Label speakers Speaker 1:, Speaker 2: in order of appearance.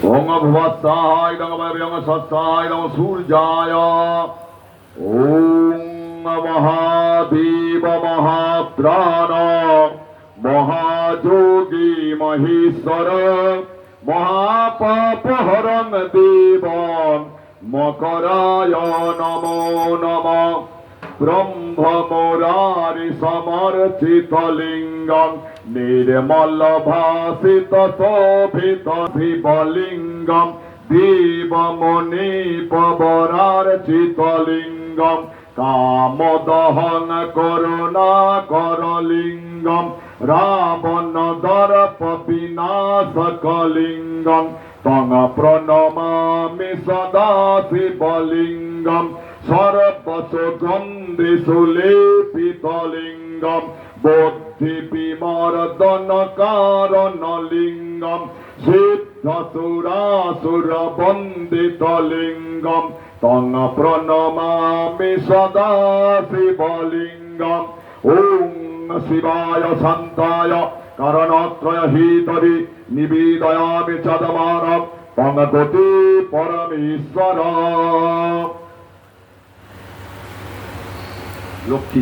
Speaker 1: ওং ভুবস্সায় নমঃ সৎসায় নমঃ সূর্যায় ওং মহাদেব মহাপ্রাণ মহাযোগী মহেশ্বর মহাপাপহরং দেব মকরায় নমো নমঃ ব্রহ্মমুরারি সমর্চিত লিঙ্গম নির্মল ভাসিত শোভিত শিবলিঙ্গম দেবমুনি পবরার্চিত লিঙ্গম কামদহন করুণাকর লিঙ্গম রাবণ দর্প বিনাশক লিঙ্গম তং প্রণমামি সদা শিবলিঙ্গম সর্বসুগন্ধি সুলেপিত লিঙ্গম বুদ্ধি বিমর্দন কারণ লিঙ্গম সিদ্ধ সুরাসুর বন্দিত লিঙ্গম তং প্রণমামি সদা শিবলিঙ্গম ওং শিবায় শান্তায় কারণত্রয় হিতরি নিবেদয়ামি চদমানম তং গতি পরমেশ্বর লক্ষ্মী।